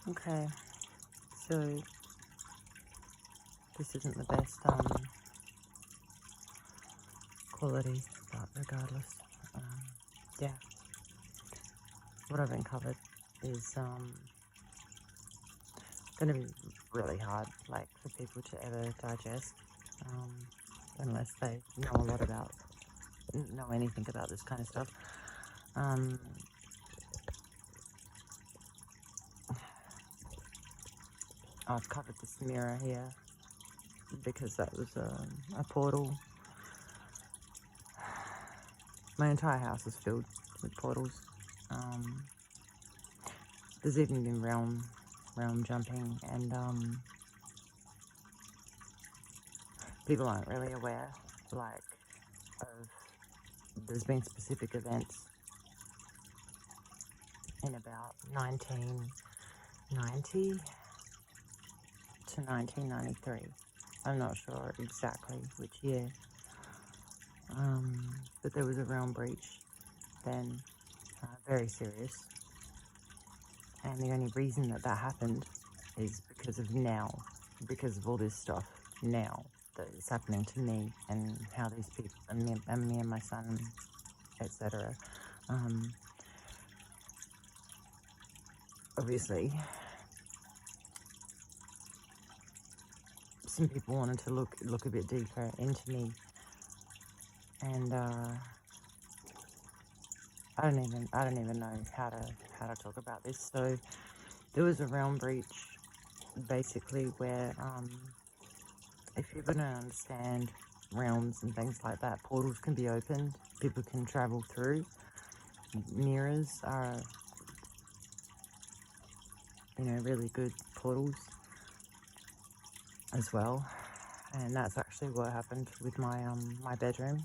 Okay, so this isn't the best quality, but regardless, yeah, what I've uncovered is going to be really hard, like, for people to ever digest, unless they know anything about this kind of stuff. I've covered this mirror here because that was a portal. My entire house is filled with portals. There's even been realm jumping, and people aren't really aware, like, of, there's been specific events in about 1990 to 1993. I'm not sure exactly which year, but there was a realm breach then, very serious, and the only reason that happened is because of all this stuff now that is happening to me, and how these people, and me and my son, etc. Obviously, some people wanted to look a bit deeper into me, and I don't even know how to talk about this. So there was a realm breach, basically, where if you're going to understand realms and things like that, portals can be opened, people can travel through. Mirrors are, really good portals as well, and that's actually what happened with my my bedroom.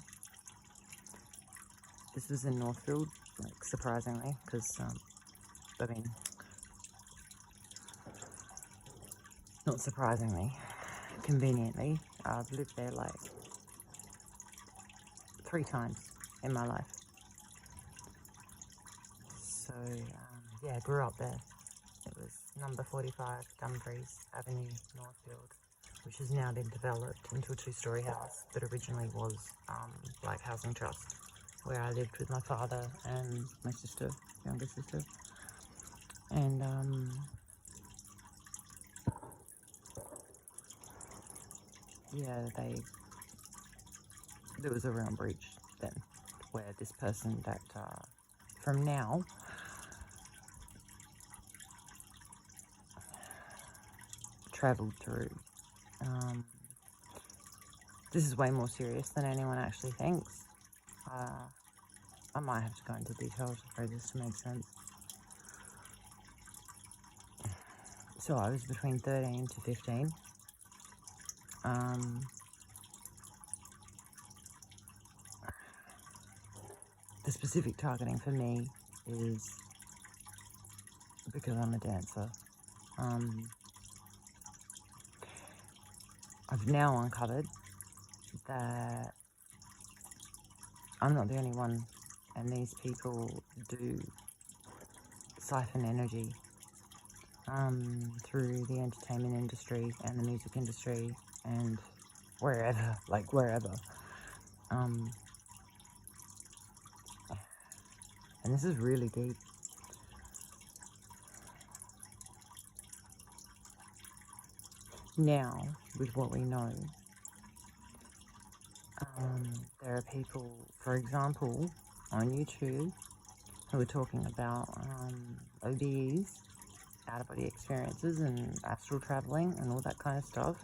This was in Northfield, like, surprisingly, because I mean, not surprisingly, conveniently, I've lived there like 3 times in my life. So yeah, I grew up there. It was number 45 Dumfries Avenue, Northfield, which has now been developed into a 2-story house, but originally was like housing trust, where I lived with my father and my sister, younger sister. And yeah, there was a realm breach then, where this person that from now traveled through. This is way more serious than anyone actually thinks. I might have to go into details for this to make sense. So I was between 13 to 15. The specific targeting for me is because I'm a dancer. I've now uncovered that I'm not the only one, and these people do siphon energy through the entertainment industry and the music industry and wherever, like wherever. And this is really deep. Now, with what we know, there are people, for example, on YouTube who are talking about OBEs, out-of-body experiences, and astral traveling and all that kind of stuff,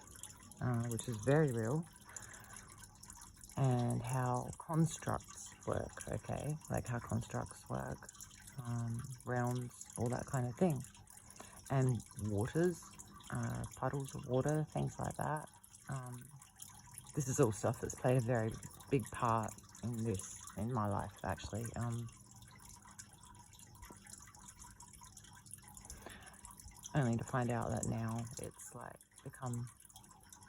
which is very real, and how constructs work, okay? Like how constructs work, realms, all that kind of thing. And waters, puddles of water, things like that. This is all stuff that's played a very big part in my life, actually. Only to find out that now it's like become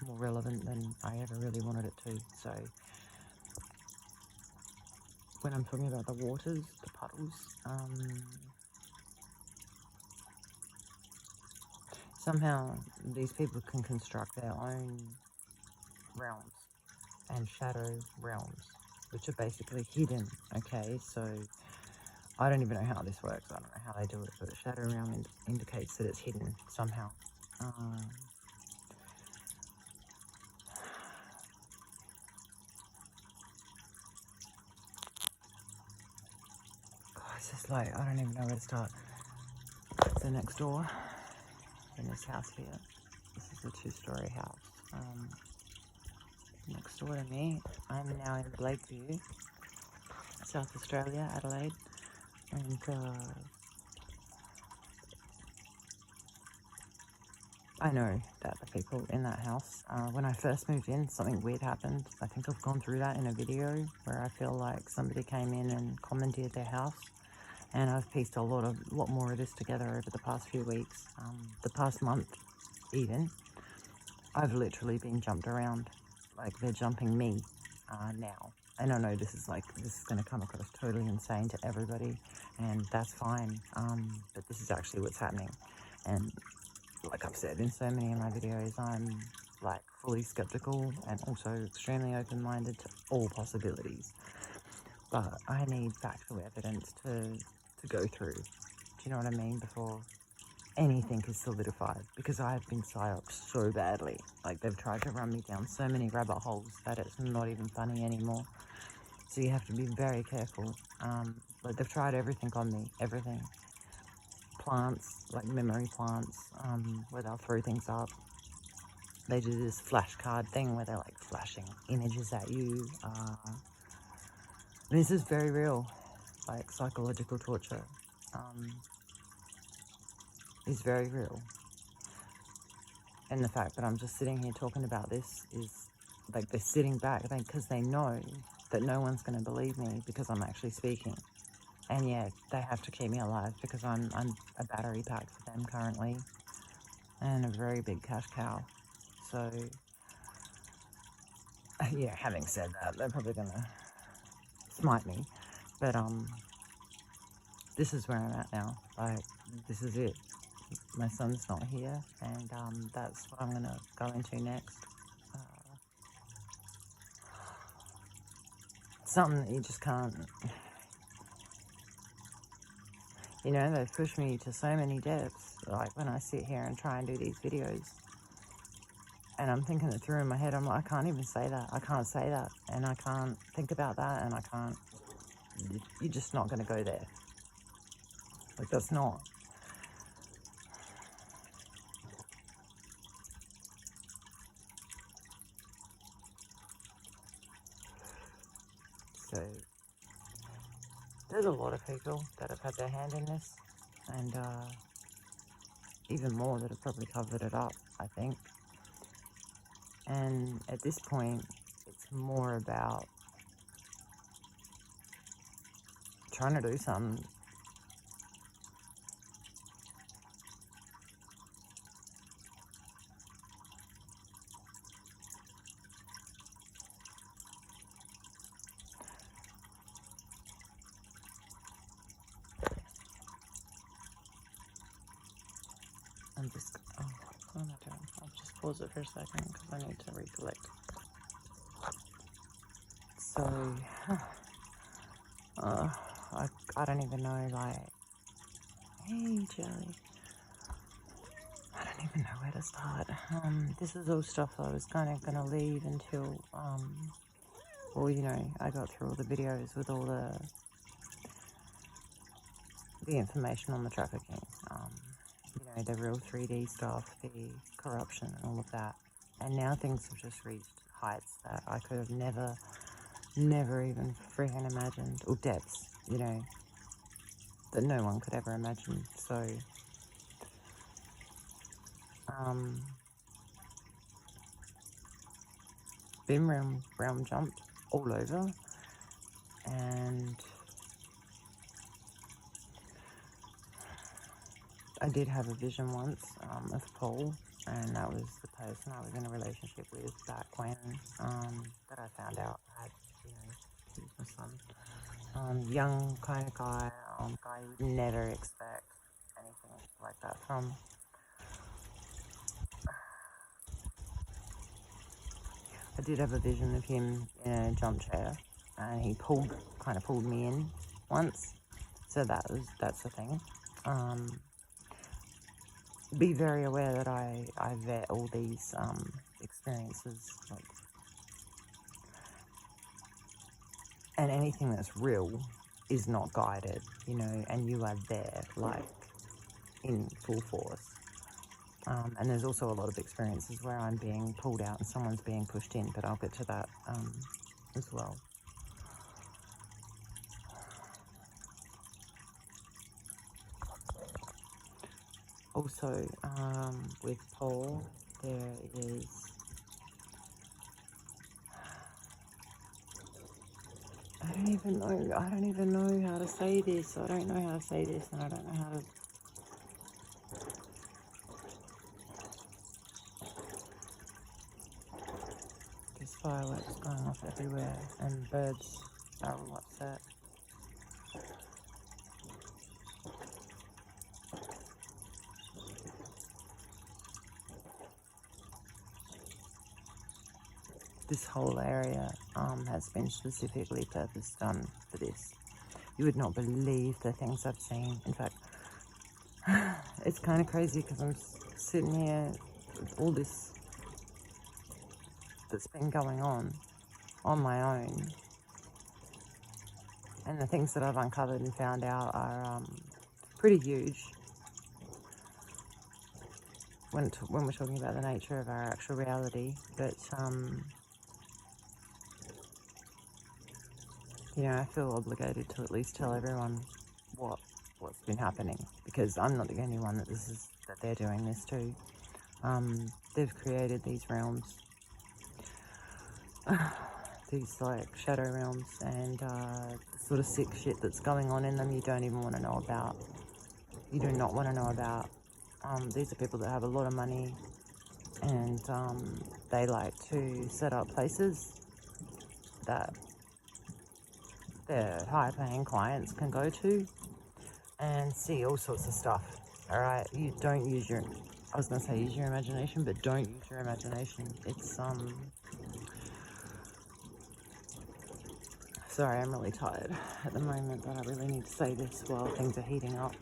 more relevant than I ever really wanted it to. So when I'm talking about the waters, the puddles, somehow these people can construct their own realms and shadow realms, which are basically hidden, okay? So I don't even know how this works. I don't know how they do it, but shadow realm indicates that it's hidden somehow. It's just like, I don't even know where to start. So next door, in this house here, this is a 2-story house. Next door to me, I'm now in Blakeview, South Australia, Adelaide, and I know that the people in that house, when I first moved in, something weird happened. I think I've gone through that in a video where I feel like somebody came in and commandeered their house. And I've pieced a lot more of this together over the past few weeks, the past month even. I've literally been jumped around, like they're jumping me now. And I know this is going to come across totally insane to everybody, and that's fine, but this is actually what's happening. And like I've said in so many of my videos, I'm like fully skeptical and also extremely open-minded to all possibilities. But I need factual evidence to go through, do you know what I mean, before anything is solidified, because I have been psyoped so badly. Like, they've tried to run me down so many rabbit holes that it's not even funny anymore. So you have to be very careful. Like, they've tried everything on me, everything. Plants, like memory plants, where they'll throw things up. They do this flashcard thing where they're like flashing images at you. This is very real. Like, psychological torture is very real. And the fact that I'm just sitting here talking about this is like they're sitting back because they know that no one's going to believe me because I'm actually speaking. And yet they have to keep me alive because I'm a battery pack for them currently and a very big cash cow. So yeah, having said that, they're probably going to smite me. But this is where I'm at now. Like, this is it. My son's not here, and that's what I'm going to go into next. Something that you just can't, you know, they've pushed me to so many depths. Like, when I sit here and try and do these videos, and I'm thinking it through in my head, I'm like, I can't even say that. I can't say that, and I can't think about that, and I can't. You're just not going to go there. Like, that's not. So, there's a lot of people that have had their hand in this, and even more that have probably covered it up, I think. And at this point, it's more about trying to do something. I'm just, oh, what am I doing? I'll just pause it for a second because I need to recollect. So, I don't even know, like, hey, Jelly. I don't even know where to start. This is all stuff I was kind of going to leave until, well, you know, I got through all the videos with all the information on the trafficking. You know, the real 3D stuff, the corruption and all of that. And now things have just reached heights that I could have never even freaking imagined, or depths, you know, that no one could ever imagine. So, been realm jumped all over, and I did have a vision once of Paul, and that was the person I was in a relationship with back when, that I found out had, you know, he was my son. Young kind of guy, guy you would never expect anything like that from. I did have a vision of him in a jump chair, and he kind of pulled me in once. So that's the thing. Be very aware that I vet all these experiences, like, and anything that's real is not guided, you know, and you are there, like, in full force. And there's also a lot of experiences where I'm being pulled out and someone's being pushed in, but I'll get to that as well. Also, with Paul, there is... I don't even know how to say this. I don't know how to say this, and I don't know how to... There's fireworks going off everywhere, and birds are all upset. This whole area has been specifically purpose done for this. You would not believe the things I've seen. In fact, it's kind of crazy because I'm sitting here with all this that's been going on my own. And the things that I've uncovered and found out are pretty huge when we're talking about the nature of our actual reality. But, you know, I feel obligated to at least tell everyone what's been happening, because I'm not the only one that they're doing this to. They've created these realms, these like shadow realms, and the sort of sick shit that's going on in them you don't even want to know about. You do not want to know about. These are people that have a lot of money, and they like to set up places that their high-paying clients can go to and see all sorts of stuff. All right, you don't use your... I was going to say use your imagination, but don't use your imagination. It's sorry, I'm really tired at the moment, but I really need to say this while things are heating up.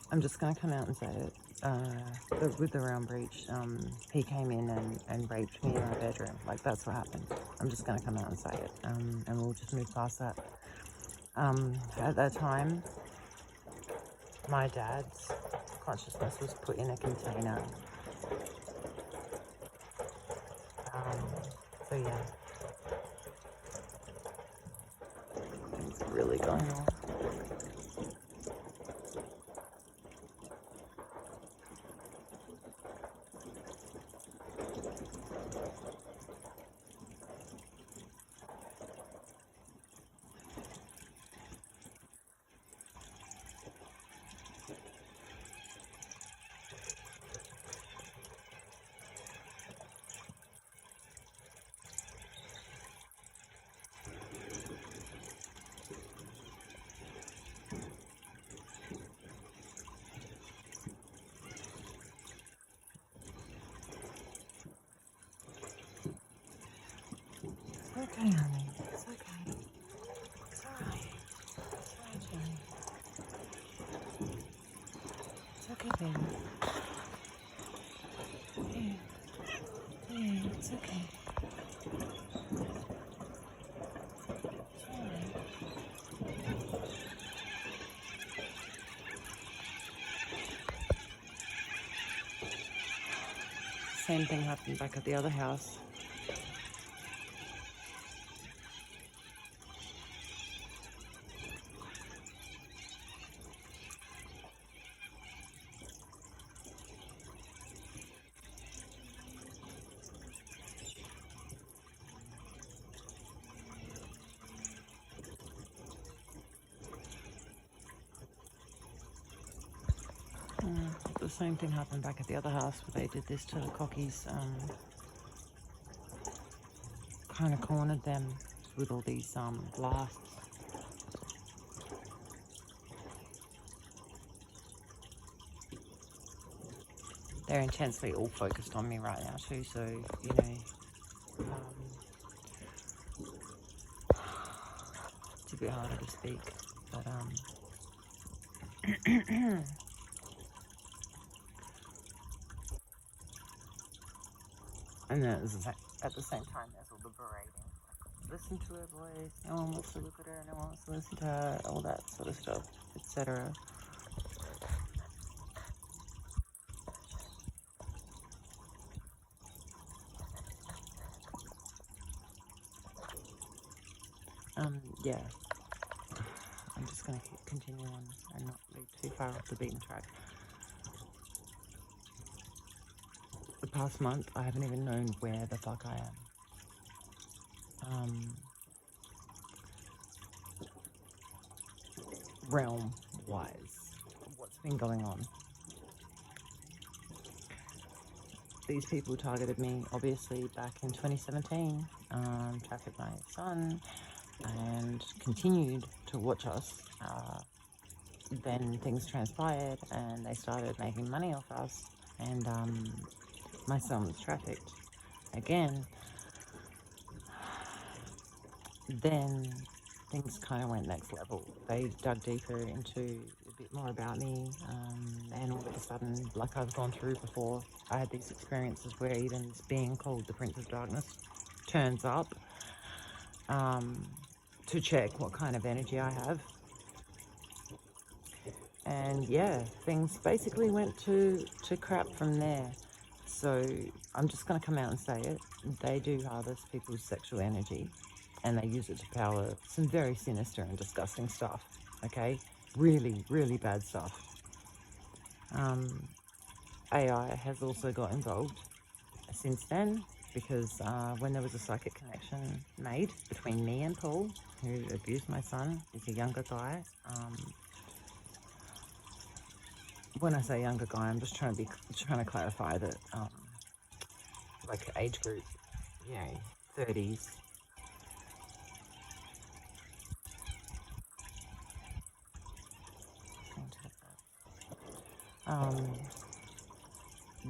I'm just going to come out and say it. With the round breach, he came in and raped me in my bedroom. Like, that's what happened. I'm just going to come out and say it, and we'll just move past that. At that time, my dad's consciousness was put in a container. So yeah, things really going on. Okay, honey. It's okay. It's alright. It's alright, Jenny. It's okay, baby. Yeah, it's okay. It's alright. Same thing happened back at the other house. The same thing happened back at the other house where they did this to the cockies. Kind of cornered them with all these blasts. they're intensely all focused on me right now too, so, you know, it's a bit harder to speak, but, and then at the same time, there's all the berating. Listen to her voice, no one wants to look at her, no one wants to listen to her, all that sort of stuff, etc. Yeah, I'm just going to continue on and not leave too far off the beaten track. The past month, I haven't even known where the fuck I am. Realm-wise, what's been going on. These people targeted me, obviously, back in 2017, trafficked my son, and continued to watch us. Then things transpired, and they started making money off us, and my son was trafficked again. Then things kind of went next level. They dug deeper into a bit more about me, and all of a sudden, like I've gone through before, I had these experiences where even this being called the Prince of Darkness turns up to check what kind of energy I have. And yeah, things basically went to crap from there. So I'm just going to come out and say it. They do harvest people's sexual energy, and they use it to power some very sinister and disgusting stuff, okay? Really, really bad stuff. AI has also got involved since then, because when there was a psychic connection made between me and Paul, who abused my son, he's a younger guy. When I say younger guy, I'm just trying to clarify that, like age group, you know, 30s.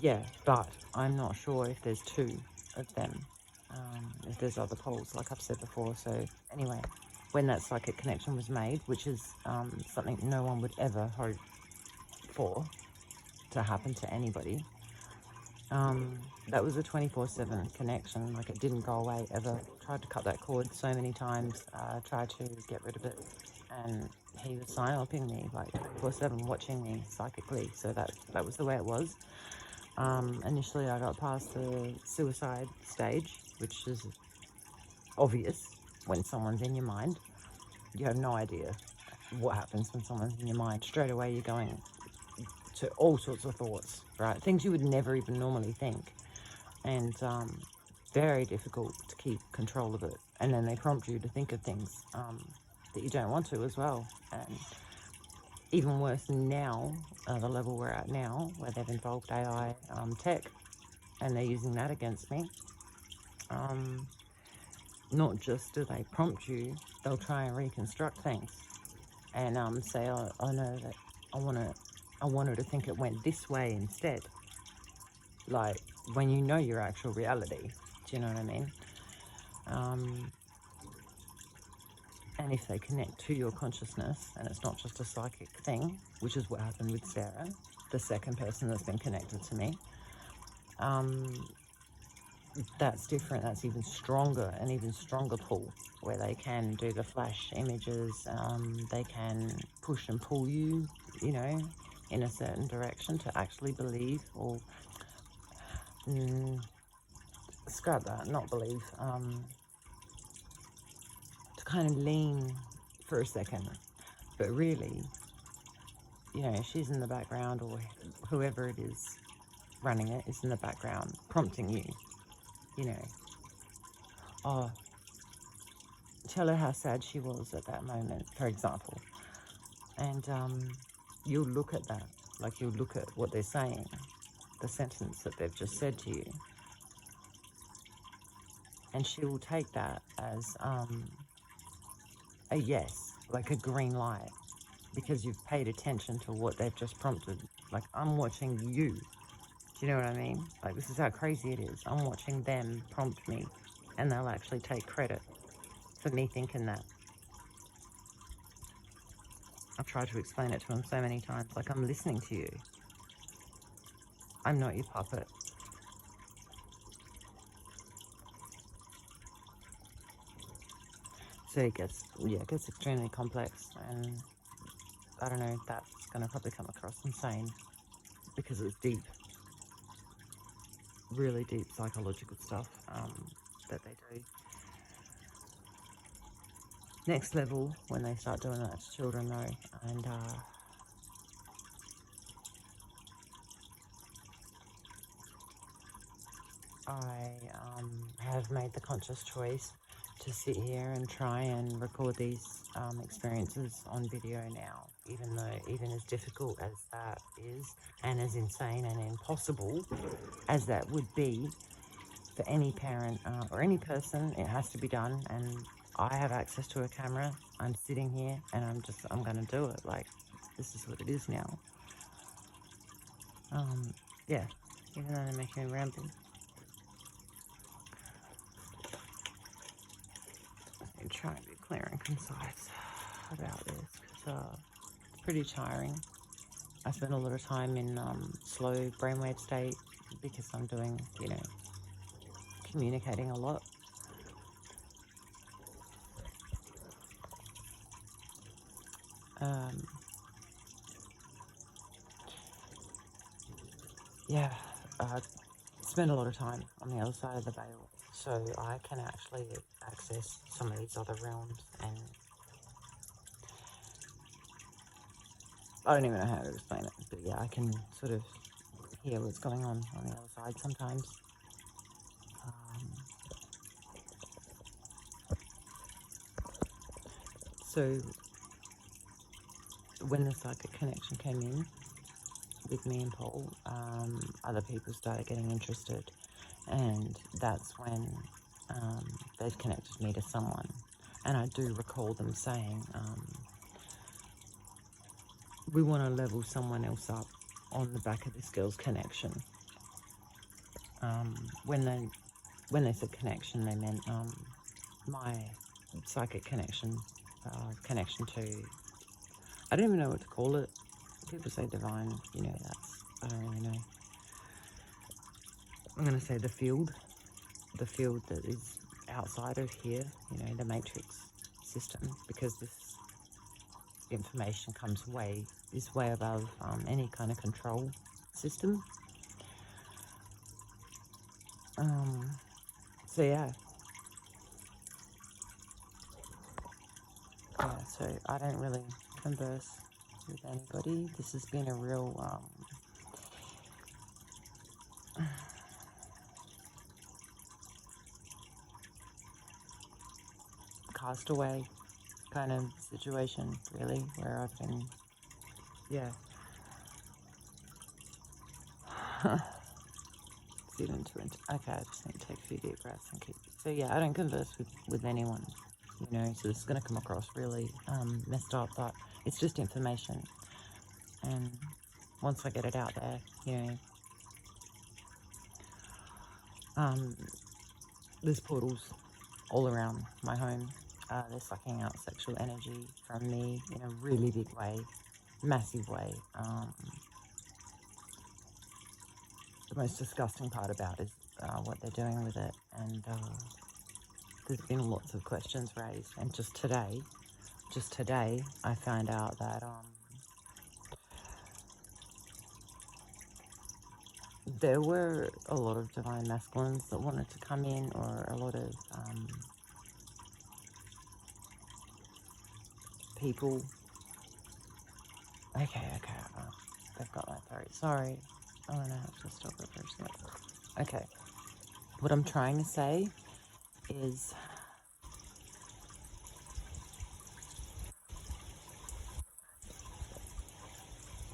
Yeah, but I'm not sure if there's two of them, if there's other poles, like I've said before. So anyway, when that psychic connection was made, which is something no one would ever hope for to happen to anybody, that was a 24/7 connection. Like, it didn't go away ever. Tried to cut that cord so many times, tried to get rid of it, and he was psyoping me, like 24/7, watching me psychically. So that was the way it was. Initially, I got past the suicide stage, which is obvious when someone's in your mind. You have no idea what happens when someone's in your mind. Straight away, you're going to all sorts of thoughts, right? Things you would never even normally think. And very difficult to keep control of it. And then they prompt you to think of things that you don't want to as well. And even worse now, the level we're at now, where they've involved AI tech, and they're using that against me. Not just do they prompt you, they'll try and reconstruct things and say, oh, I know that I want her to think it went this way instead. Like, when you know your actual reality. Do you know what I mean? And if they connect to your consciousness, and it's not just a psychic thing, which is what happened with Sarah, the second person that's been connected to me, that's different. That's even stronger, an even stronger pull, where they can do the flash images, they can push and pull you, you know, in a certain direction to actually believe, or scrap that, not believe, to kind of lean for a second. But really, you know, she's in the background, or whoever it is running it is in the background prompting you, you know, oh, tell her how sad she was at that moment, for example. And you'll look at that, like you'll look at what they're saying, the sentence that they've just said to you, and she will take that as a yes, like a green light, because you've paid attention to what they've just prompted. Like, I'm watching you Do you know what I mean? Like, this is how crazy it is. I'm watching them prompt me, and they'll actually take credit for me thinking that. I've tried to explain it to them so many times. Like, I'm listening to you. I'm not your puppet. So it gets extremely complex, and I don't know, that's going to probably come across insane because it's deep, really deep psychological stuff that they do. Next level when they start doing that to children, though, and I have made the conscious choice to sit here and try and record these experiences on video now, even as difficult as that is, and as insane and impossible as that would be for any parent or any person. It has to be done, and I have access to a camera. I'm sitting here, and I'm gonna do it. Like, this is what it is now. Yeah, even though they're making me rambling. I'm trying to be clear and concise about this because it's pretty tiring. I spend a lot of time in slow brainwave state because I'm doing, communicating a lot. Yeah, I spend a lot of time on the other side of the veil, so I can actually access some of these other realms, and I don't even know how to explain it, but yeah, I can sort of hear what's going on the other side sometimes. So when the psychic connection came in with me and Paul, other people started getting interested, and that's when they've connected me to someone. And I do recall them saying, we want to level someone else up on the back of this girl's connection. When they said connection, they meant my psychic connection, connection to, I don't even know what to call it. People say divine, I don't really know. I'm going to say the field that is outside of here, the matrix system, because this information is way above any kind of control system. So yeah, so I don't really converse with anybody. This has been a real castaway kind of situation, really, where I've been, feeling too into. Okay, I just need to take a few deep breaths and keep. So yeah, I don't converse with anyone, so this is going to come across really messed up, but it's just information, and once I get it out there, there's portals all around my home. They're sucking out sexual energy from me in a really big way, massive way. The most disgusting part about is what they're doing with it, and there's been lots of questions raised. And just today, I found out that there were a lot of divine masculines that wanted to come in, or a lot of people. Okay, they've got my throat. Sorry, I'm gonna have to stop it for a second. Okay, what I'm trying to say is,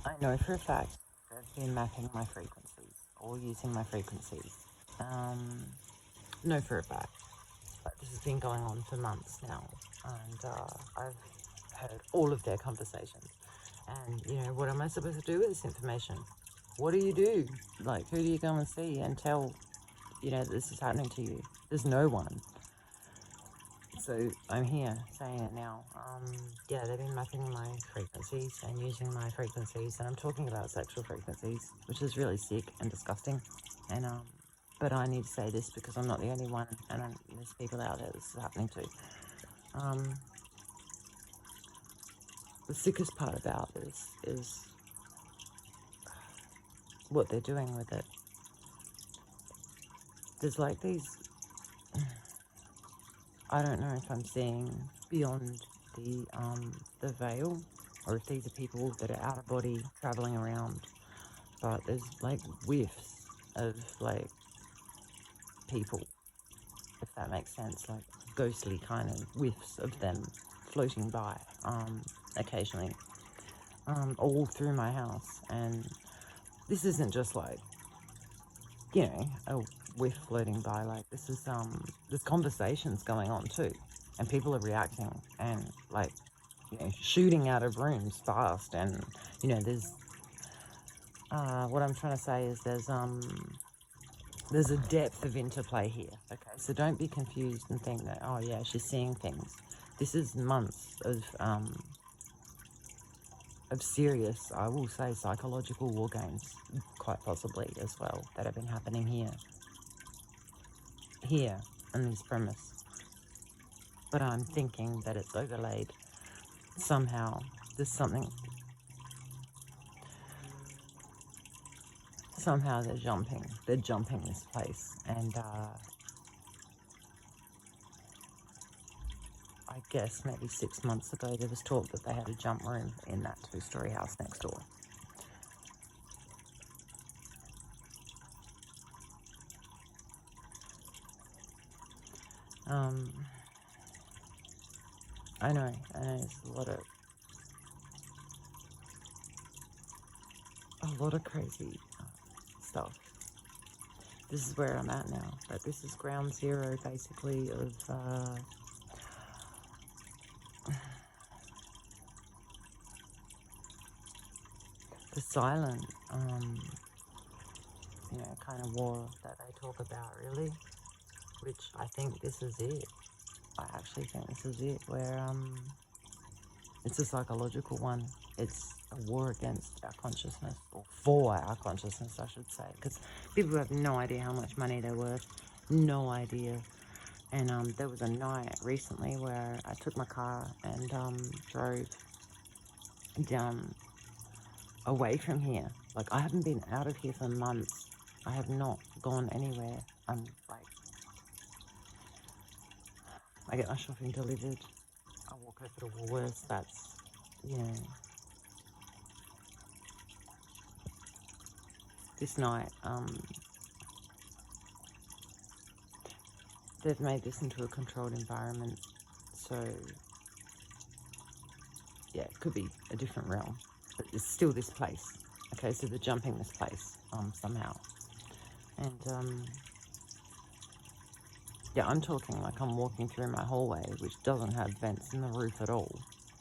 I know for a fact they've been mapping my frequencies or using my frequencies. Know for a fact. But this has been going on for months now, and I've heard all of their conversations. And what am I supposed to do with this information? what do you do? Like, who do you go and see and tell, that this is happening to you? There's no one. So I'm here saying it now. Yeah, they've been mapping my frequencies and using my frequencies, and I'm talking about sexual frequencies, which is really sick and disgusting. And but I need to say this because I'm not the only one, and there's people out there this is happening to. The sickest part about this is what they're doing with it. There's like these, I don't know if I'm seeing beyond the veil, or if these are people that are out of body traveling around, but there's like whiffs of like people, if that makes sense, like ghostly kind of whiffs of them floating by occasionally, all through my house. And this isn't just like, a whiff floating by. Like, this is there's conversations going on too, and people are reacting and like, shooting out of rooms fast. And there's what I'm trying to say is there's a depth of interplay here. Okay, so don't be confused and think that, oh yeah, she's seeing things. This is months of serious, I will say, psychological war games, quite possibly as well, that have been happening here on this premise. But I'm thinking that it's overlaid somehow. There's something, somehow they're jumping this place. And I guess maybe 6 months ago there was talk that they had a jump room in that 2-story house next door. I know there's a lot of crazy stuff. This is where I'm at now, but this is ground zero basically of the silent kind of war that they talk about, really, which I think this is it. I actually think this is it, where it's a psychological one. It's a war against our consciousness, or for our consciousness, I should say, because people have no idea how much money they're worth, no idea. And there was a night recently where I took my car and drove down away from here. Like, I haven't been out of here for months. I have not gone anywhere. I'm like, I get my shopping delivered. I walk over to Woolworths. That's, this night, they've made this into a controlled environment. So, yeah, it could be a different realm, but it's still this place. Okay, so they're jumping this place, somehow. And, yeah, I'm talking like I'm walking through my hallway, which doesn't have vents in the roof at all.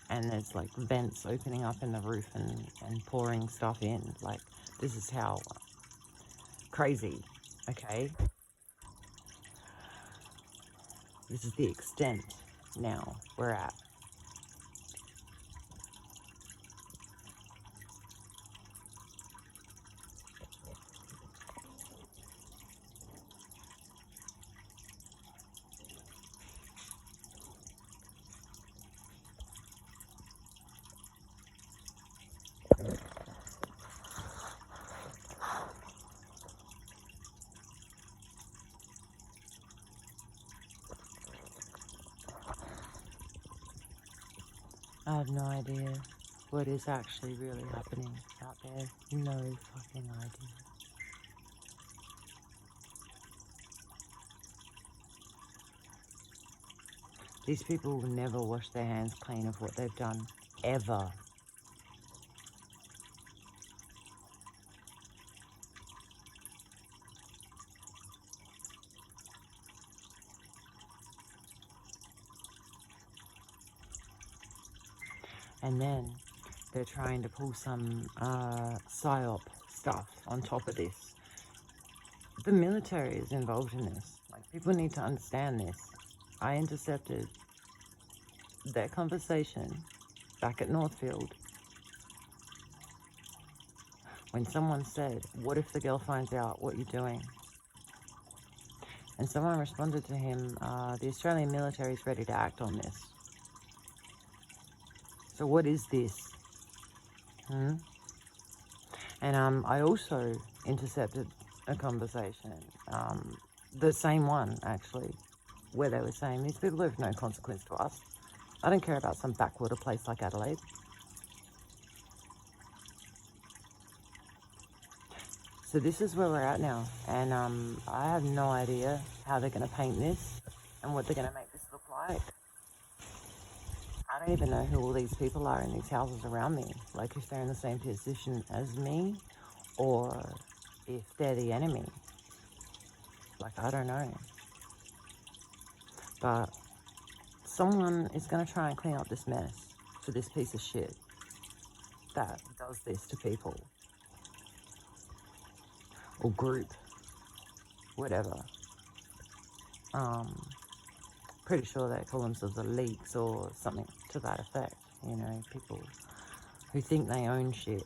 And there's like vents opening up in the roof and pouring stuff in. Like, this is how crazy, okay? This is the extent now we're at. I have no idea what is actually really happening out there. No fucking idea. These people will never wash their hands clean of what they've done, ever. And then they're trying to pull some psyop stuff on top of this. The military is involved in this. Like, people need to understand this. I intercepted their conversation back at Northfield when someone said, what if the girl finds out what you're doing? And someone responded to him, the Australian military is ready to act on this. So what is this? And I also intercepted a conversation, the same one actually, where they were saying, these people have no consequence to us. I don't care about some backwater place like Adelaide. So this is where we're at now, and I have no idea how they're going to paint this and what they're going to make this look like. I don't even know who all these people are in these houses around me, like if they're in the same position as me or if they're the enemy. Like, I don't know. But someone is going to try and clean up this mess for this piece of shit that does this to people. Or group. Whatever. Pretty sure they call themselves the leaks or something to that effect. You know, people who think they own shit.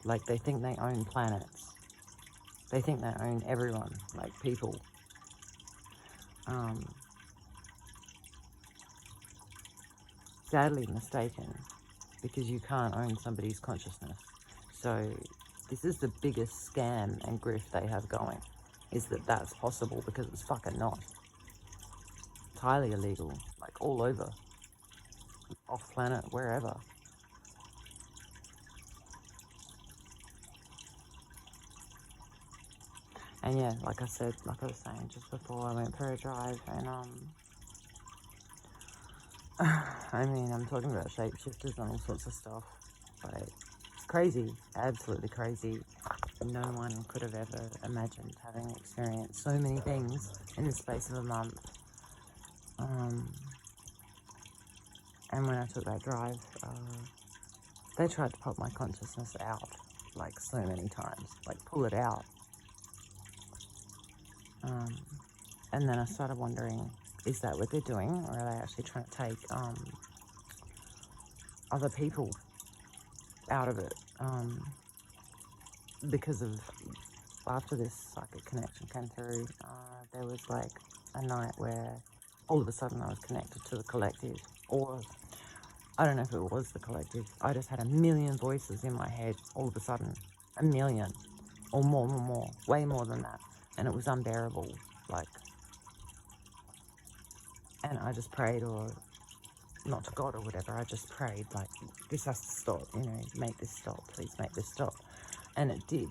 Like, they think they own planets. They think they own everyone, like people. Sadly mistaken, because you can't own somebody's consciousness. So this is the biggest scam and grift they have going, is that that's possible, because it's fucking not. It's highly illegal, like all over, off planet, wherever. And yeah, like I said, like I was saying just before, I went for a drive, and I mean, I'm talking about shapeshifters and all sorts of stuff, but it's crazy, absolutely crazy. No one could have ever imagined having experienced so many things in the space of a month. And when I took that drive, they tried to pop my consciousness out, like, so many times, like, pull it out. And then I started wondering, is that what they're doing, or are they actually trying to take other people out of it? Because of, after this psychic connection came through, there was like a night where all of a sudden I was connected to the collective, or I don't know if it was the collective. I just had a million voices in my head all of a sudden, a million, or more, way more than that, and it was unbearable, like. And I just prayed, or not to God or whatever, I just prayed, like, this has to stop, you know, make this stop, please make this stop. And it did.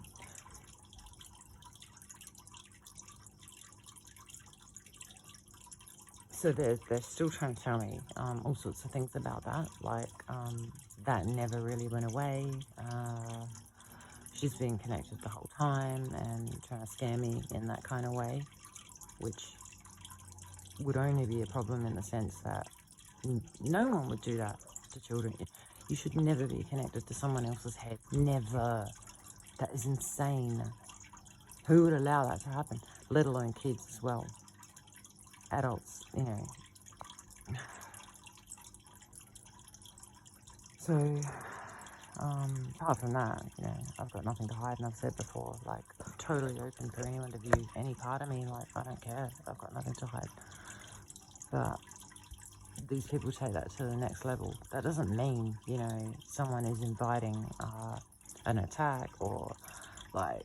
So they're still trying to tell me all sorts of things about that, like that never really went away. She's been connected the whole time and trying to scare me in that kind of way, which would only be a problem in the sense that no one would do that to children. You should never be connected to someone else's head. Never. That is insane. Who would allow that to happen? Let alone kids as well. Adults, you know. So, apart from that, you know, I've got nothing to hide, and I've said before, like, I'm totally open for anyone to view any part of me, like, I don't care, I've got nothing to hide. But these people take that to the next level. That doesn't mean, you know, someone is inviting an attack, or, like,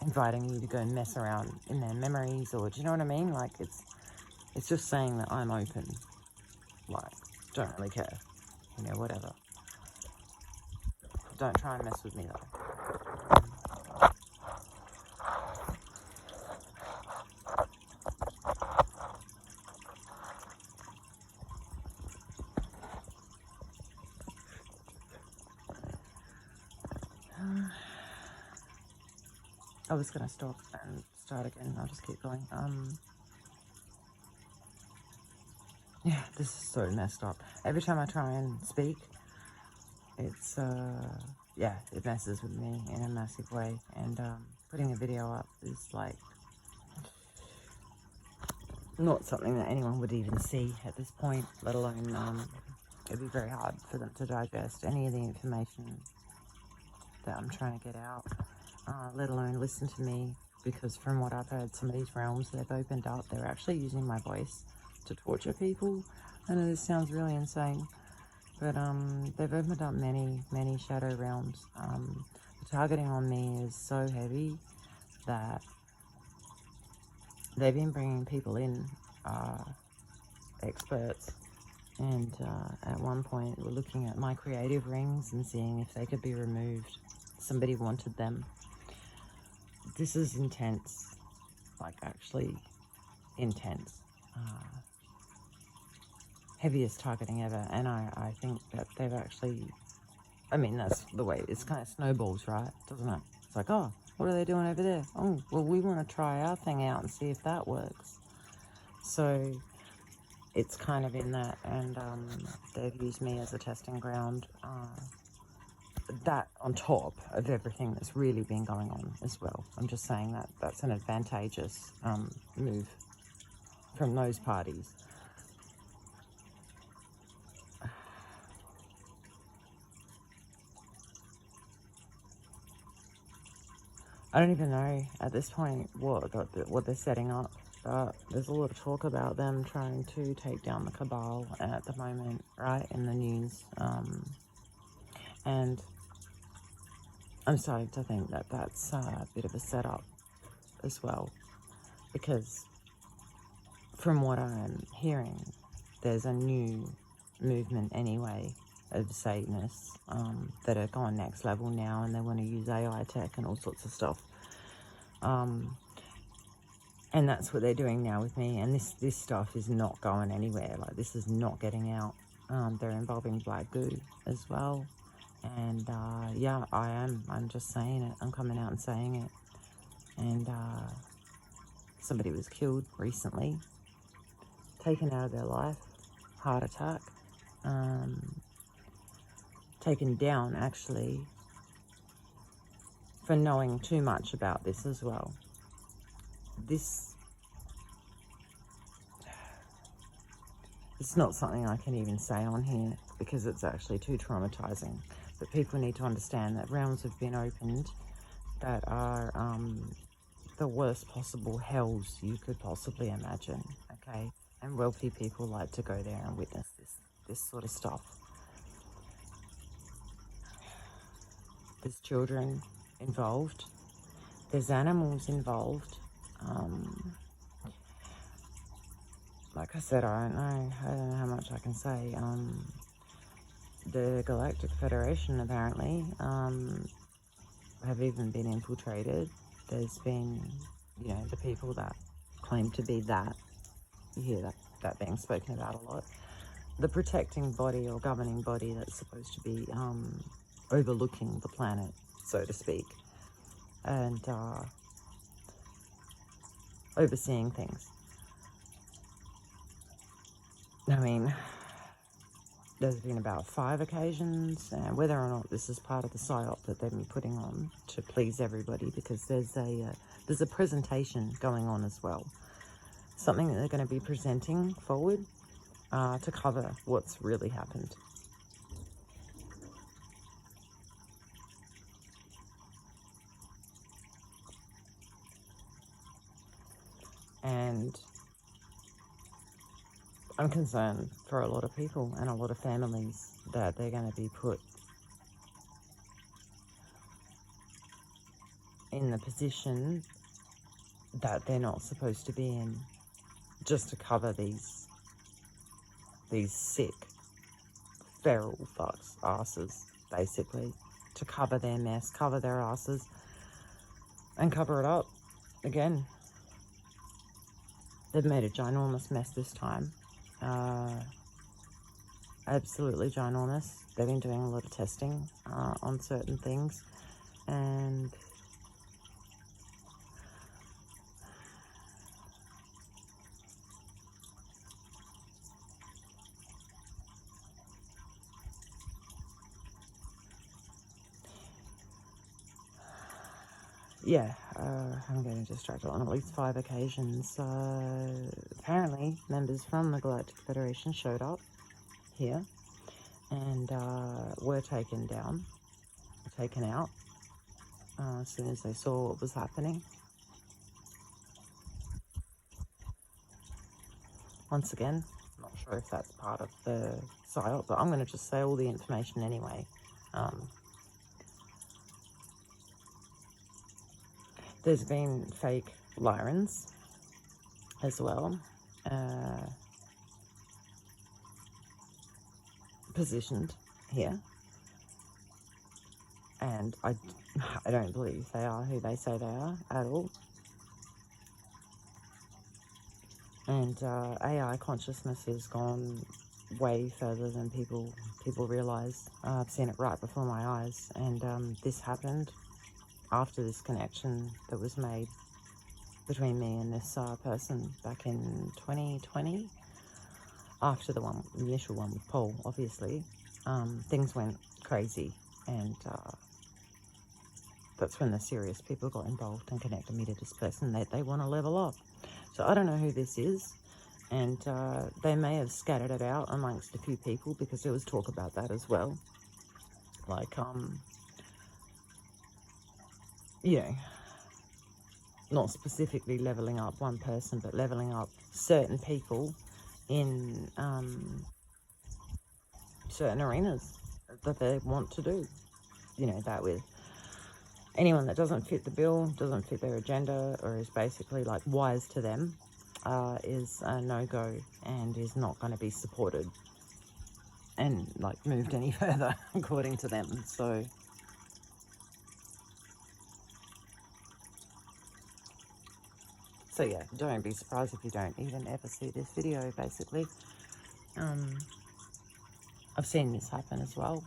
inviting you to go and mess around in their memories, or, do you know what I mean? Like, it's just saying that I'm open, like, don't really care, you know, whatever. Don't try and mess with me, though. I was going to stop and start again. I'll just keep going. Yeah, this is so messed up. Every time I try and speak, it's yeah, it messes with me in a massive way. And putting a video up is like not something that anyone would even see at this point, let alone it'd be very hard for them to digest any of the information that I'm trying to get out, let alone listen to me, because from what I've heard, some of these realms they've opened up, they're actually using my voice to torture people. I know this sounds really insane, but they've opened up many shadow realms. The targeting on me is so heavy that they've been bringing people in, experts, and at one point we're looking at my creative rings and seeing if they could be removed. Somebody wanted them. This is intense, like actually intense. Heaviest targeting ever, and I think that they've actually, I mean, that's the way it's kind of snowballs, right? Doesn't it? It's like, oh, what are they doing over there? Oh, well, we want to try our thing out and see if that works. So it's kind of in that, and they've used me as a testing ground. That on top of everything that's really been going on as well. I'm just saying that that's an advantageous move from those parties. I don't even know at this point what they're setting up, but there's a lot of talk about them trying to take down the cabal at the moment, right, in the news. And I'm starting to think that that's a bit of a setup as well, because from what I'm hearing, there's a new movement anyway of Satanists that are going next level now, and they want to use AI tech and all sorts of stuff. And that's what they're doing now with me, and this stuff is not going anywhere. Like, this is not getting out. They're involving black goo as well, and yeah, I'm just saying it. I'm coming out and saying it. And somebody was killed recently, taken out of their life, heart attack, taken down actually for knowing too much about this as well. It's not something I can even say on here because it's actually too traumatizing. But people need to understand that realms have been opened that are the worst possible hells you could possibly imagine, okay? And wealthy people like to go there and witness this sort of stuff. There's children involved. There's animals involved. Like I said, I don't know how much I can say. The Galactic Federation apparently have even been infiltrated. There's been, you know, the people that claim to be that. You hear that being spoken about a lot. The protecting body or governing body that's supposed to be overlooking the planet, so to speak, and overseeing things. I mean, there's been about 5 occasions, and whether or not this is part of the psyop that they've been putting on to please everybody, because there's a presentation going on as well, something that they're going to be presenting forward to cover what's really happened. And I'm concerned for a lot of people and a lot of families that they're going to be put in the position that they're not supposed to be in, just to cover these sick, feral fucks, asses, basically, to cover their mess, cover their asses, and cover it up again. They've made a ginormous mess this time. Absolutely ginormous. They've been doing a lot of testing on certain things, and yeah, I'm getting distracted on at least 5 occasions. Apparently, members from the Galactic Federation showed up here and were taken down, taken out as soon as they saw what was happening. Once again, I'm not sure if that's part of the psyop, but I'm going to just say all the information anyway. There's been fake Lyrans as well, positioned here, and I don't believe they are who they say they are at all. And AI consciousness has gone way further than people realise. I've seen it right before my eyes, and this happened after this connection that was made between me and this person back in 2020. After the initial one with Paul, obviously, things went crazy, and that's when the serious people got involved and connected me to this person that they want to level up. So I don't know who this is, and they may have scattered it out amongst a few people, because there was talk about that as well. Like, you know, not specifically leveling up one person, but leveling up certain people in certain arenas that they want to do. You know, that with anyone that doesn't fit the bill, doesn't fit their agenda, or is basically like wise to them, is a no-go and is not going to be supported and like moved any further according to them. So yeah, don't be surprised if you don't even ever see this video. Basically, I've seen this happen as well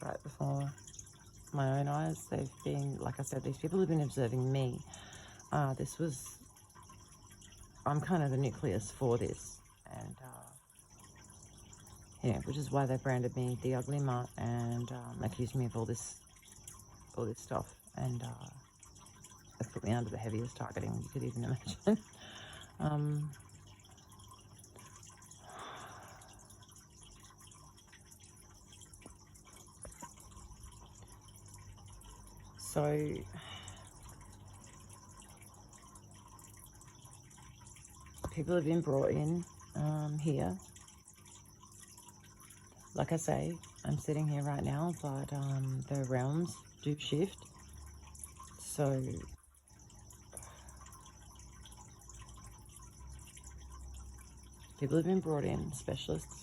right before my own eyes. They've been, like I said, these people have been observing me. I'm kind of the nucleus for this, and yeah, which is why they branded me the ugly mutt and accused me of all this stuff, and have put me under the heaviest targeting you could even imagine. So people have been brought in here. Like I say, I'm sitting here right now, but the realms do shift. So people have been brought in, specialists.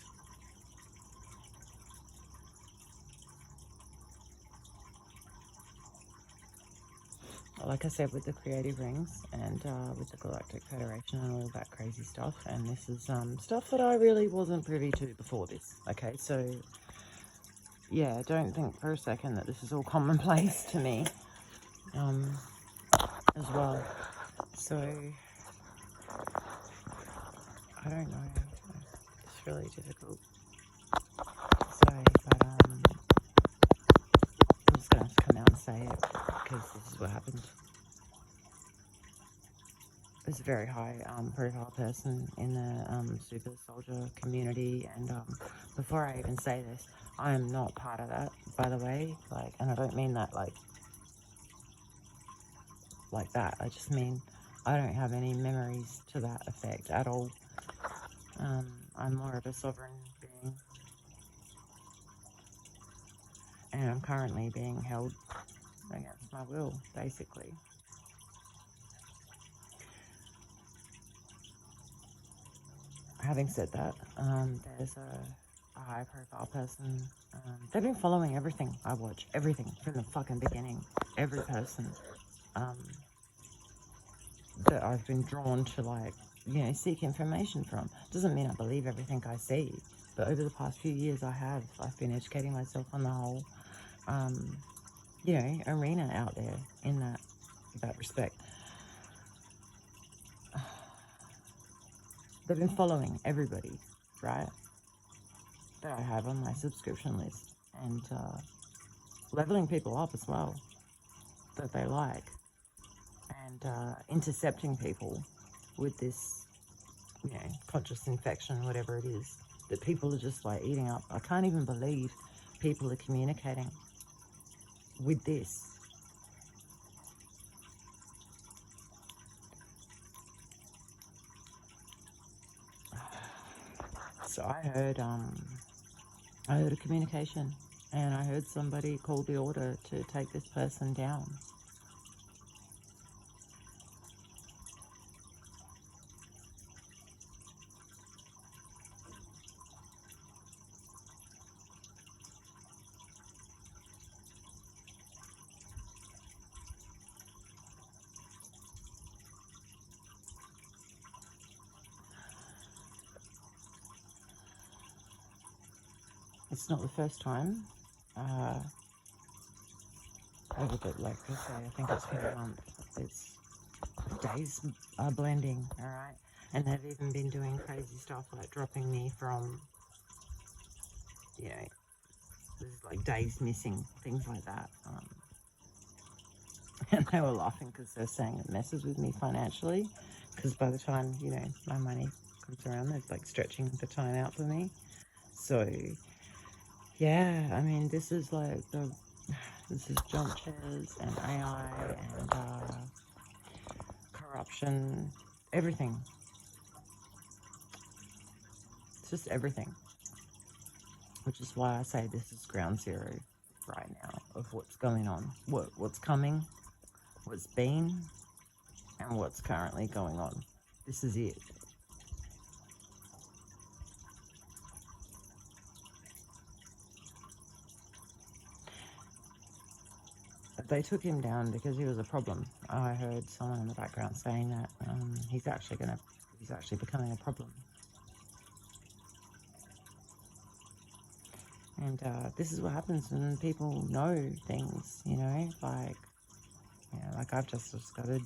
Like I said, with the creative rings and with the Galactic Federation and all that crazy stuff. And this is stuff that I really wasn't privy to before this. Okay, so yeah, don't think for a second that this is all commonplace to me as well. So I don't know. It's really difficult to say, but I'm just going to have to come out and say it, because this is what happened. There's a very high profile person in the super soldier community, and before I even say this, I am not part of that, by the way, like, and I don't mean that like that. I just mean I don't have any memories to that effect at all. I'm more of a sovereign being, and I'm currently being held against my will, basically. Having said that, there's a high-profile person. They've been following everything I watch, everything from the fucking beginning. Every person that I've been drawn to, like, you know, seek information from. Doesn't mean I believe everything I see, but over the past few years, I've been educating myself on the whole, you know, arena out there in that respect. They've been following everybody, right, that I have on my subscription list, and leveling people up as well that they like. and intercepting people with this, conscious infection, whatever it is, that people are just like eating up. I can't even believe people are communicating with this. So I heard a communication, and I heard somebody call the order to take this person down. It's not the first time. Over the, like I say, I think it's been a month. It's days are blending, all right? And they've even been doing crazy stuff like dropping me from, there's like days missing, things like that. And they were laughing because they're saying it messes with me financially, because by the time, my money comes around, they're like stretching the time out for me. So, yeah, I mean, this is like this is jump chairs and AI and corruption, everything. It's just everything. Which is why I say this is ground zero right now of what's going on, what's coming, what's been, and what's currently going on. This is it. They took him down because he was a problem. I heard someone in the background saying that he's actually becoming a problem. And this is what happens when people know things, like I've just discovered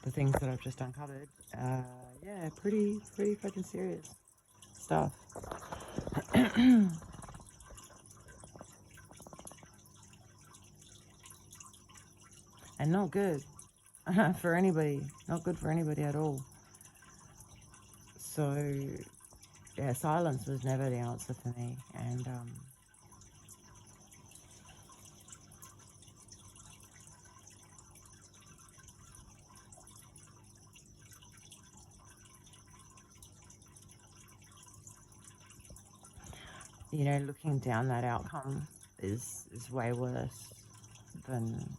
the things that I've just uncovered. Yeah, pretty fucking serious stuff. And not good for anybody. Not good for anybody at all. So, yeah, silence was never the answer for me. And, looking down that outcome is way worse than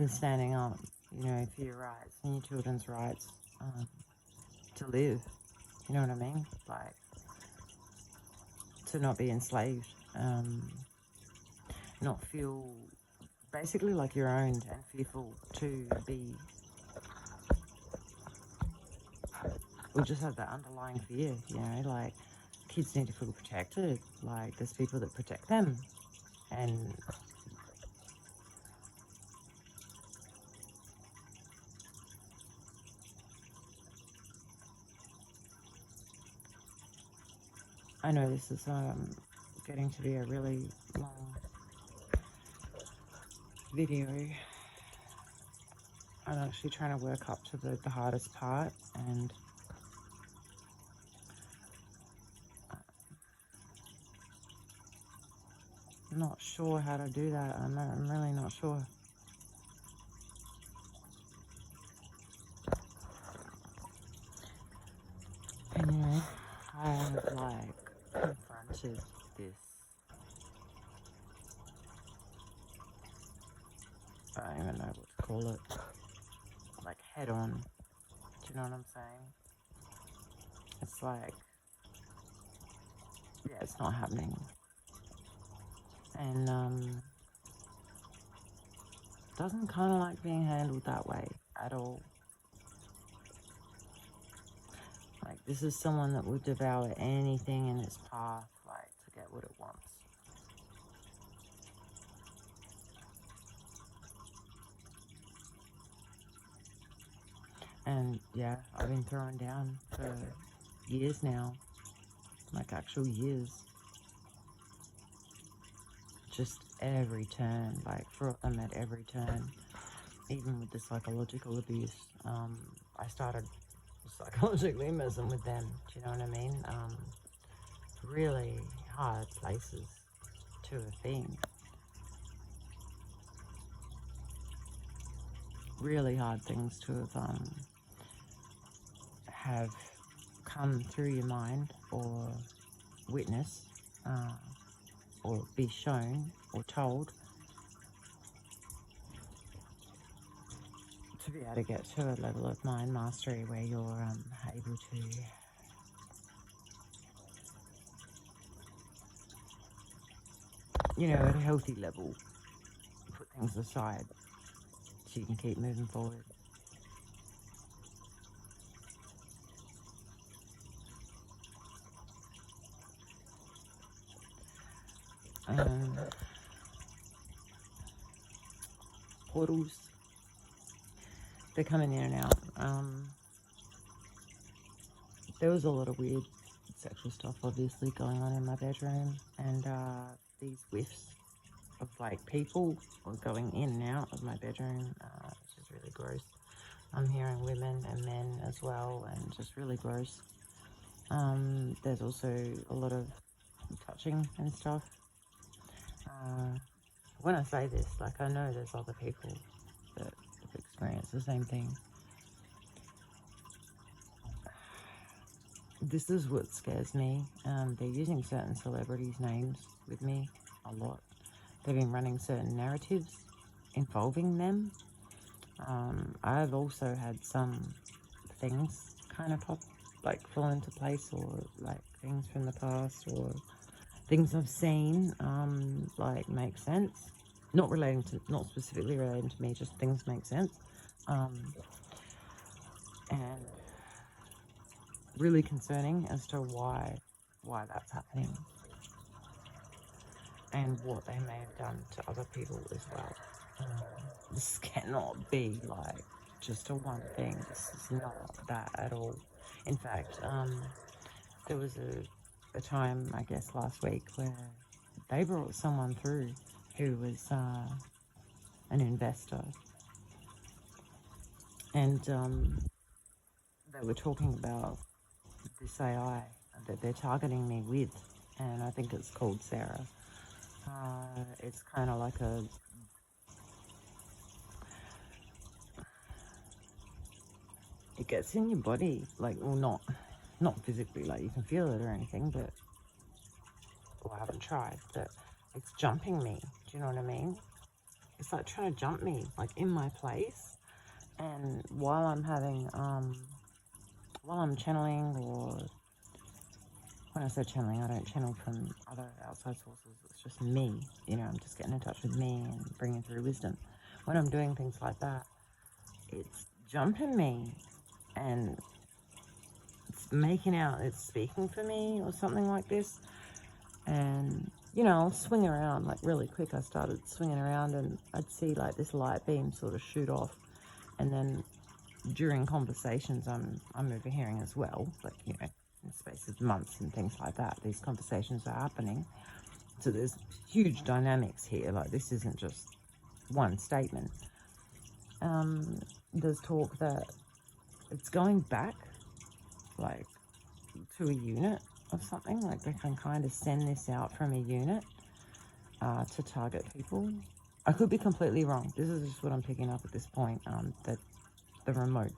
standing up, for your rights and your children's rights to live. You know what I mean? Like, to not be enslaved, not feel basically like you're owned and fearful to be, or just have that underlying fear, like kids need to feel protected, like there's people that protect them, and I know this is getting to be a really long video. I'm actually trying to work up to the hardest part, and I'm not sure how to do that. I'm really not sure. Anyway, I have like confronted this. I don't even know what to call it. Like head on. Do you know what I'm saying? It's like, yeah, it's not happening. And doesn't kind of like being handled that way at all. Like, this is someone that would devour anything in its path, like, to get what it wants. And yeah, I've been thrown down for years now, like actual years. just every turn, like brought them at every turn. Even with the psychological abuse, I started psychologically messing with them. Do you know what I mean? Really hard places to have been. Really hard things to have come through your mind or witness or be shown or told to be able to get to a level of mind mastery where you're able to at a healthy level put things aside so you can keep moving forward. Portals, they're coming in and out. There was a lot of weird sexual stuff obviously going on in my bedroom, and these whiffs of like people were going in and out of my bedroom, which is really gross. I'm hearing women and men as well, and just really gross. There's also a lot of touching and stuff. When I say this, like, I know there's other people that have experienced the same thing. This is what scares me. They're using certain celebrities' names with me a lot. They've been running certain narratives involving them. I've also had some things kind of fall into place, or like things from the past, or things I've seen like make sense. Not specifically relating to me, just things make sense. And really concerning as to why that's happening, and what they may have done to other people as well. This cannot be like just a one thing. This is not that at all. In fact, there was a time, I guess last week, where they brought someone through who was an investor, and they were talking about this AI that they're targeting me with, and I think it's called Sarah. It's kind of like it gets in your body, like, well, not physically, like you can feel it or anything, but, well, I haven't tried, but it's jumping me. Do you know what I mean? It's like trying to jump me, like in my place, and while I'm channeling, or when I say channeling, I don't channel from other outside sources. It's just me. I'm just getting in touch with me and bringing through wisdom. When I'm doing things like that, it's jumping me, and it's making out it's speaking for me or something like this. And I'll swing around like really quick. I started swinging around, and I'd see like this light beam sort of shoot off, and then during conversations I'm overhearing as well, like, in the space of months and things like that, these conversations are happening. So there's huge dynamics here. Like, this isn't just one statement. There's talk that it's going back, like, to a unit of something. Like, they can kind of send this out from a unit to target people. I could be completely wrong. This is just what I'm picking up at this point, that the remote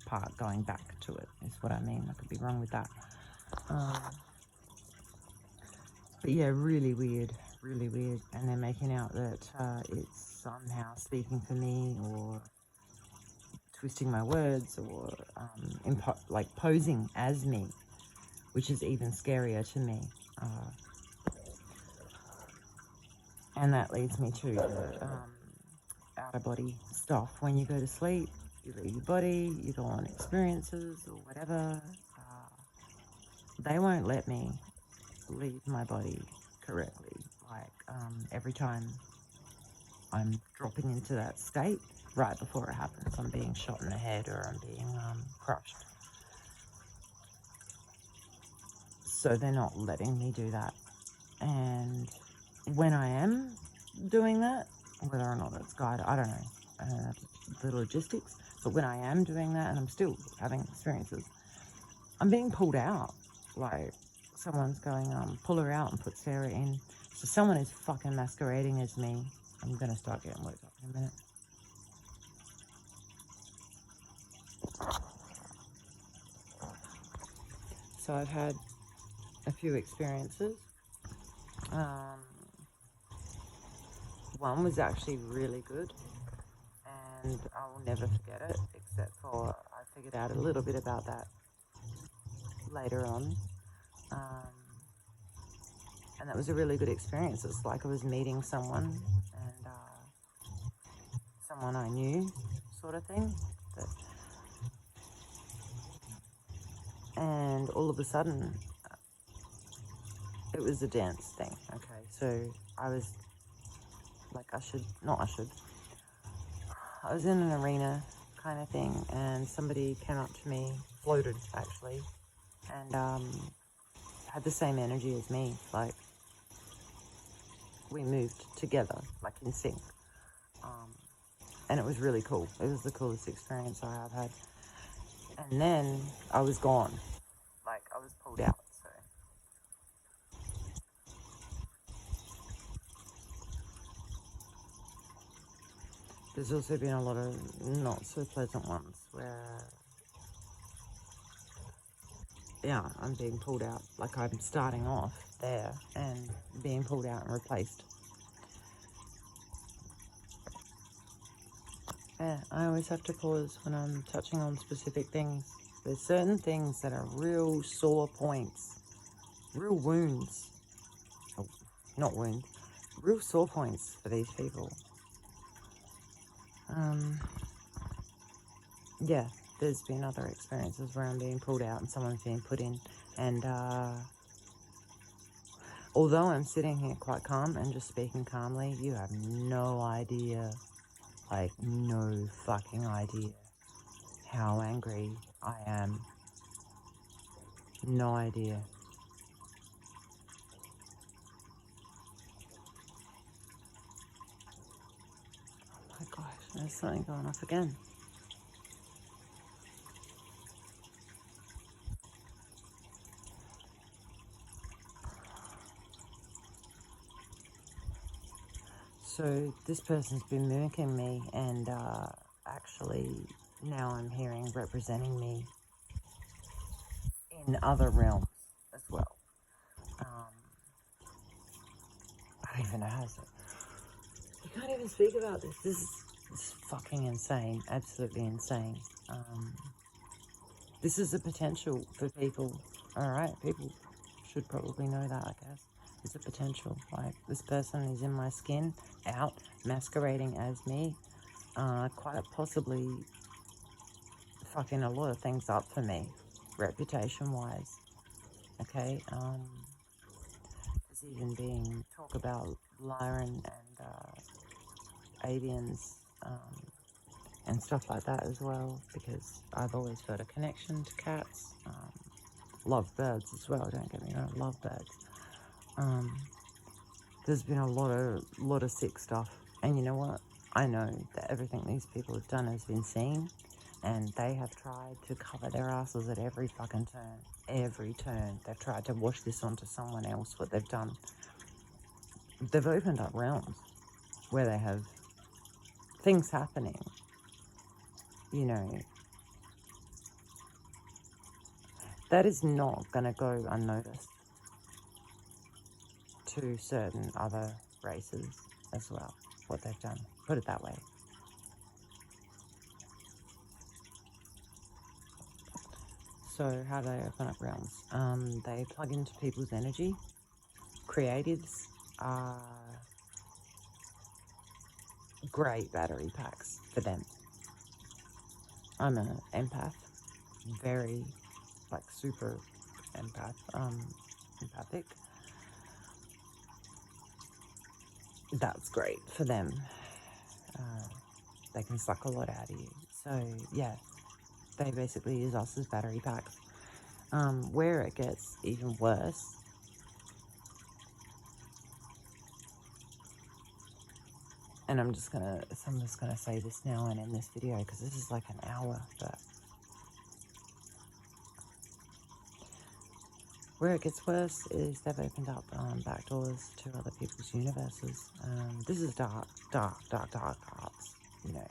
part going back to it is what I mean. I could be wrong with that. But yeah, really weird. And they're making out that it's somehow speaking for me, or twisting my words, or like posing as me, which is even scarier to me. And that leads me to the out-of-body stuff. When you go to sleep, you leave your body, you go on experiences or whatever. They won't let me leave my body correctly. Like, every time I'm dropping into that state, right before it happens, I'm being shot in the head, or I'm being crushed. So they're not letting me do that. And when I am doing that, whether or not it's guided, I don't know the logistics, but when I am doing that and I'm still having experiences, I'm being pulled out. Like, someone's going, pull her out and put Sarah in. So someone is fucking masquerading as me. I'm going to start getting worked up in a minute. So I've had a few experiences. One was actually really good, and I will never forget it, except for I figured out a little bit about that later on. And that was a really good experience. It's like I was meeting someone, and someone I knew, sort of thing. And all of a sudden, it was a dance thing. Okay, so I was like I was in an arena kind of thing, and somebody came up to me, floated actually, and had the same energy as me. Like, we moved together, like in sync. And it was really cool. It was the coolest experience I have had. And then I was gone. Like, I was pulled out. So there's also been a lot of not so pleasant ones where, yeah, I'm being pulled out. Like, I'm starting off there and being pulled out and replaced. Yeah, I always have to pause when I'm touching on specific things. There's certain things that are real sore points, real wounds. Oh, not wounds, real sore points for these people. Yeah, there's been other experiences where I'm being pulled out and someone's being put in. And although I'm sitting here quite calm and just speaking calmly, you have no idea, like no fucking idea how angry I am. No idea. Oh my gosh, there's something going off again. So this person's been mimicking me, and actually now I'm hearing representing me in other realms as well. I don't even know how to. You can't even speak about this. This is fucking insane. Absolutely insane. This is a potential for people. Alright, people should probably know that, I guess. It's a potential. Like, this person is in my skin, out, masquerading as me, quite possibly fucking a lot of things up for me, reputation-wise. Okay? There's even been talk about Lyran and avians and stuff like that as well, because I've always felt a connection to cats. Love birds as well, don't get me wrong, love birds. There's been a lot of sick stuff, and you know what? I know that everything these people have done has been seen, and they have tried to cover their asses at every fucking turn. Every turn. They've tried to wash this onto someone else, what they've done. They've opened up realms where they have things happening, you know, that is not going to go unnoticed to certain other races as well, what they've done. Put it that way. So how do they open up realms? They plug into people's energy. Creatives are great battery packs for them. I'm an empath, very, like, super empathic. That's great for them. They can suck a lot out of you. So yeah, they basically use us as battery packs. Where it gets even worse And I'm just gonna say this now and end this video because this is like an hour, but where it gets worse is they've opened up back doors to other people's universes. This is dark arts, you know.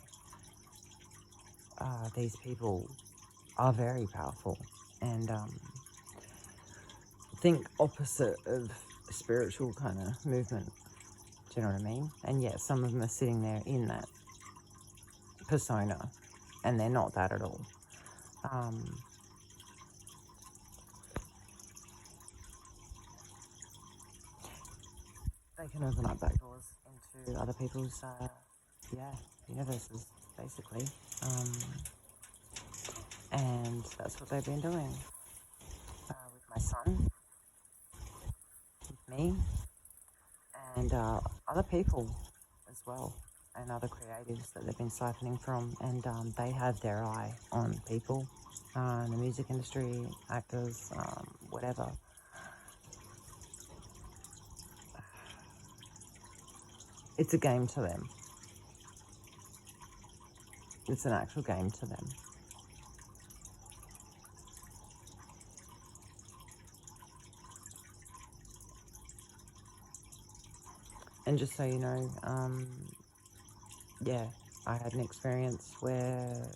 These people are very powerful and think opposite of spiritual kind of movement. Do you know what I mean? And yet some of them are sitting there in that persona and they're not that at all. They can open up back doors into other people's universes, basically. And that's what they've been doing with my son, with me, and other people as well, and other creatives that they've been siphoning from. And they have their eye on people in the music industry, actors, whatever. It's a game to them. It's an actual game to them. And just so you know, yeah, I had an experience where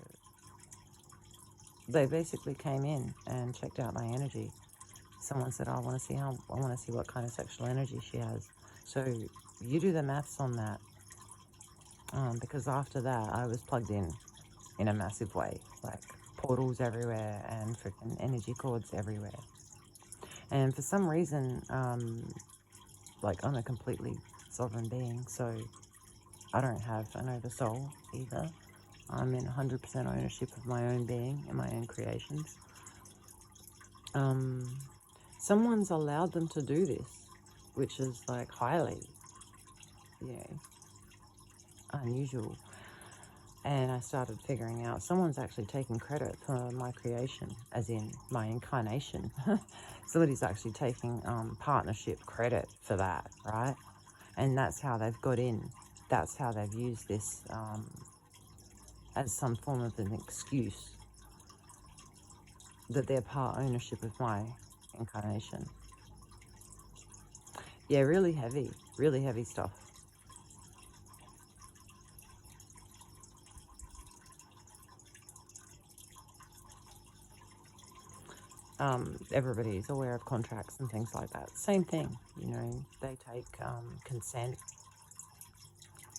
they basically came in and checked out my energy. Someone said, I want to see what kind of sexual energy she has. So you do the maths on that. Because after that, I was plugged in a massive way, like portals everywhere and freaking energy cords everywhere. And for some reason, like I'm a completely sovereign being, so I don't have an oversoul either. I'm in 100% ownership of my own being and my own creations. Someone's allowed them to do this, which is like highly, unusual. And I started figuring out someone's actually taking credit for my creation, as in my incarnation. Somebody's actually taking partnership credit for that, right? And that's how they've got in. That's how they've used this as some form of an excuse that they're part ownership of my incarnation. Yeah, really heavy stuff. Everybody's aware of contracts and things like that. Same thing, they take consent.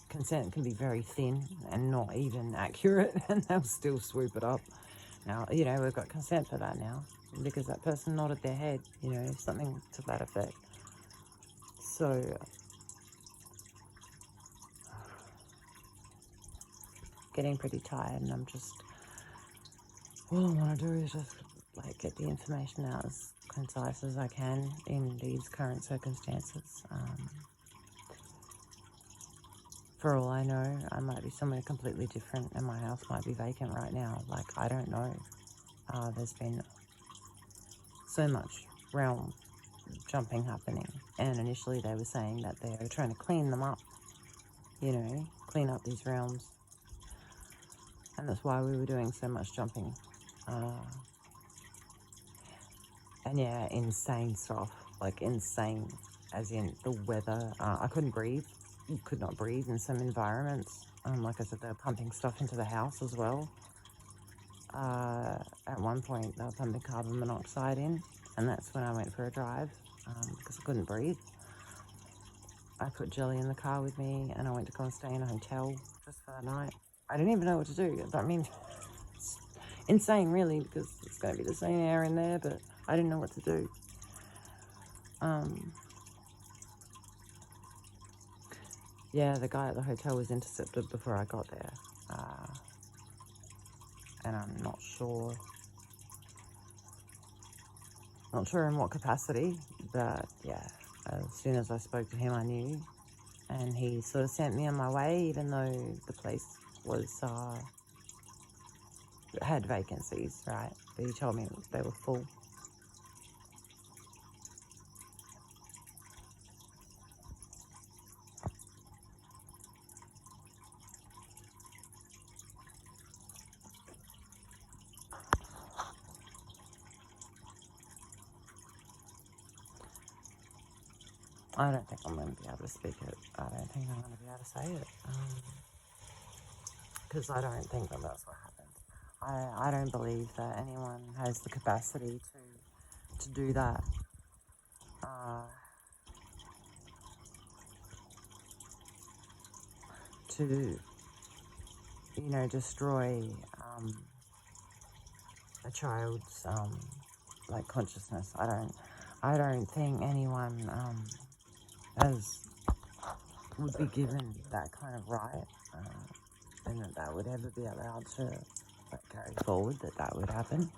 Consent can be very thin and not even accurate, and they'll still swoop it up. Now, we've got consent for that now, because that person nodded their head, something to that effect. So, getting pretty tired, and I'm just, all I want to do is just, get the information out as concise as I can in these current circumstances. For all I know, I might be somewhere completely different, and my house might be vacant right now. I don't know. There's been so much realm jumping happening, and initially they were saying that they're trying to clean them up, clean up these realms, and that's why we were doing so much jumping. And yeah, insane stuff, insane, as in the weather. I couldn't breathe. You could not breathe in some environments. Like I said, they're pumping stuff into the house as well. At one point, they were pumping carbon monoxide in, and that's when I went for a drive, because I couldn't breathe. I put Jelly in the car with me, and I went to go and stay in a hotel just for the night. I didn't even know what to do. I mean, it's insane, really, because it's going to be the same air in there, but I didn't know what to do. Yeah, the guy at the hotel was intercepted before I got there. And I'm not sure in what capacity, but yeah, as soon as I spoke to him, I knew. And he sort of sent me on my way, even though the place had vacancies, right? But he told me they were full. I don't think I'm going to be able to speak it. I don't think I'm going to be able to say it. Because I don't think that that's what happened. I don't believe that anyone has the capacity to do that. To, you know, destroy a child's like consciousness. I don't think anyone would be given that kind of right, and that would ever be allowed to like carry forward. That would happen.